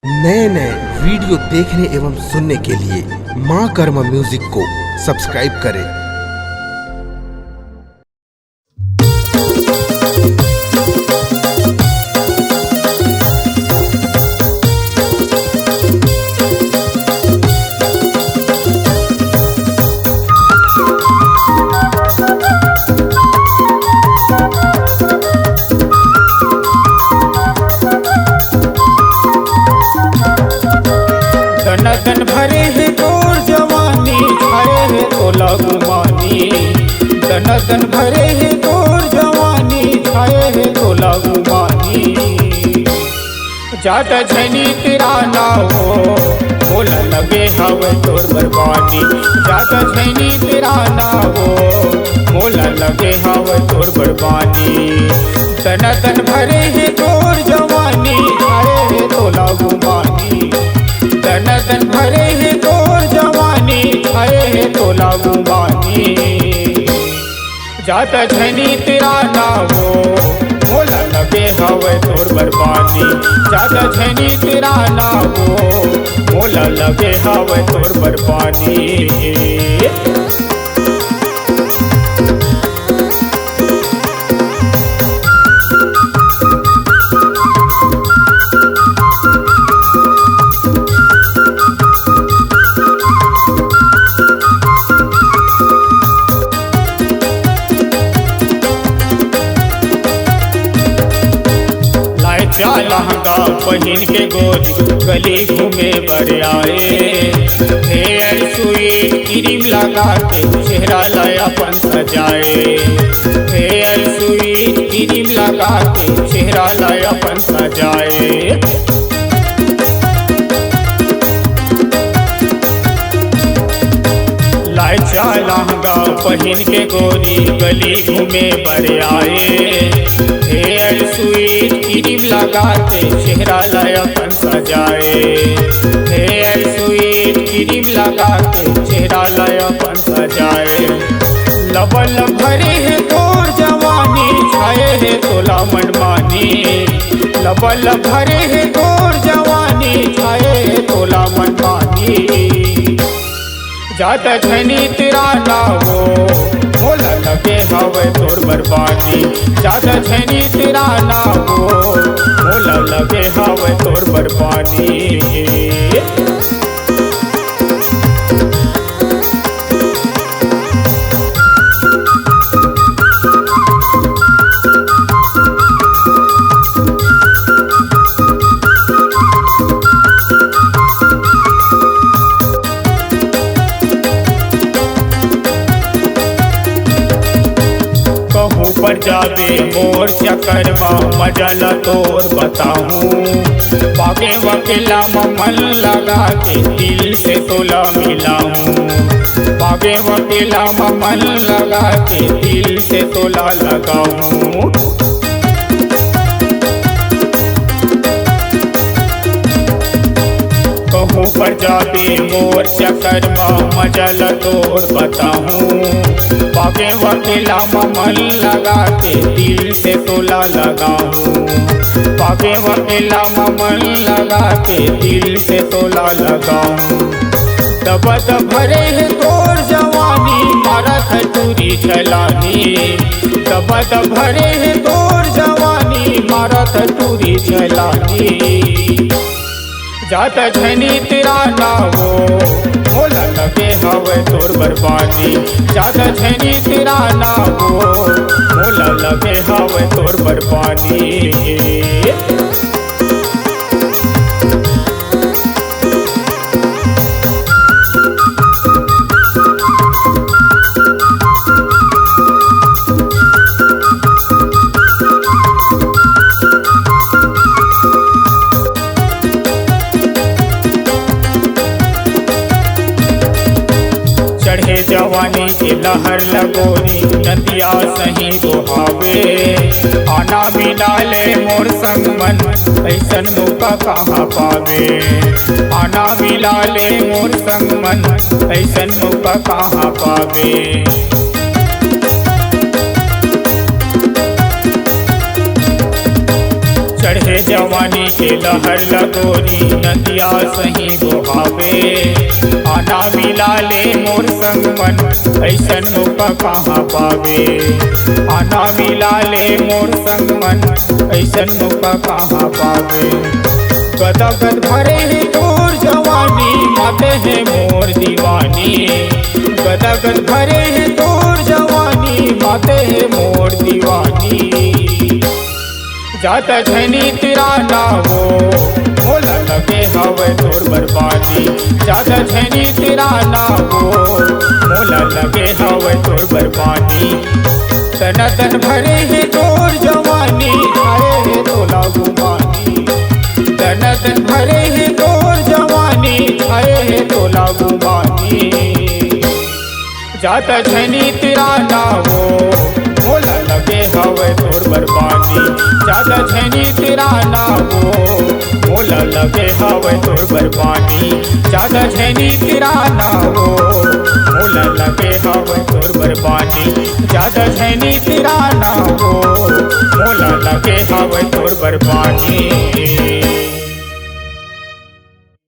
नए नए वीडियो देखने एवं सुनने के लिए माँ कर्मा म्यूजिक को सब्सक्राइब करें। दन भरे है तोर जवानी छाए है तोला गुमानी। दन भरे है तोर जवानी छाए है तोला गुमानी। जाता झनी तेरा ना हो बोला लगे हवे तोर बर्बानी। जाता झनी तेरा ना हो बोला लगे हवे तोर बर्बानी। दन भरे है तोर जवानी छाए है तोला गुमानी। दन भरे है तोर जवानी छाए है तोला गुमानी। जाता झनी तेरा ना हो बोला लगे हवे तोर बर्बानी। जाता झनी तेरा ना हो बोला लगे हवे तोर बर्बानी। लहंगा पहिन के गोरी गली घूमे बर आए। हेयर स्वीट क्रीम लगा के चेहरा लाया अपन सजाए। हेयर स्वीट क्रीम लगा के चेहरा लाया अपन सजाए। लाचा लहंगा पहिन के गोरी गली घूमे बर आए। हेयर स्वीट क्रीम लगा के चेहरा लाया अपन सजाए। हेयर स्वीट क्रीम लगा के चेहरा लाया अपन सजाए। लबल भरे है तोर जवानी छाए है तोला मनमानी। लबल भरे है तोर जवानी छाए है तोला मनमानी। जाता झनी तेरा ना हो बोला लगे हवे तोर बर्बानी। जाता झनी तेरा ना हो बोला लगे हवे तोर बर्बानी। पर जावे मोर चकरमा मजल तोर बताऊं। पागे वकीला मन लगा के दिल से तोला मिलाऊं। पागे वकीला मन लगा के दिल से तोला लगाऊं। कहूँ पर जावे मोर चकरमा मजल तोर बताऊं। पागे वकीला मन लगा के दिल से तोला लगाऊं। पागे वकीला मन लगा के दिल से तोला लगाऊं। दबद भरे है तोर जवानी मारत टूरी चलानी। दबद भरे है तोर जवानी मारत टूरी चलानी। जाता झनी तेरा ना हो बोला लगे हवे तोर बर्बानी। जाता झनी तेरा ना हो बोला लगे हवे तोर बर्बानी। चढ़े जवानी के लहर लगोरी नदिया सही बहावे। आना बिना ले मोर संग मन ऐसन मौका कहाँ पावे। आना मिला ले मोर संग मन ऐसन मौका कहाँ पावे। चढ़े जवानी के लहर लगोरी नदिया सही बहावे। आना मिला ले मोर संग मन ऐसन मौका कहाँ पावे। आना मिला ले मोर संग मन ऐसन मौका कहाँ पावे। गदगद भरे है तोर जवानी माते है मोर दीवानी। गदगद भरे है तोर जवानी माते है मोर दीवानी। जाता झनी तेरा ना हो मोला लगे हवे तोर बर्बादी। जाता झनी तेरा ना हो मोला लगे हवे तोर बर्बादी। तन तन भरे है तोर जवानी आए है तोला गुमानी। तन तन भरे है तोर जवानी आए है तोला गुमानी। जाता झनी तेरा ना हो मोला लगे हवे तोर बर्बादी। जाता झनी तेरा ना हो मोला लगे हवे तोर बर्बादी। जाता झनी तेरा ना हो मोला लगे हवे तोर बर्बादी। जाता झनी तेरा ना हो मोला लगे हवे तोर बर्बादी।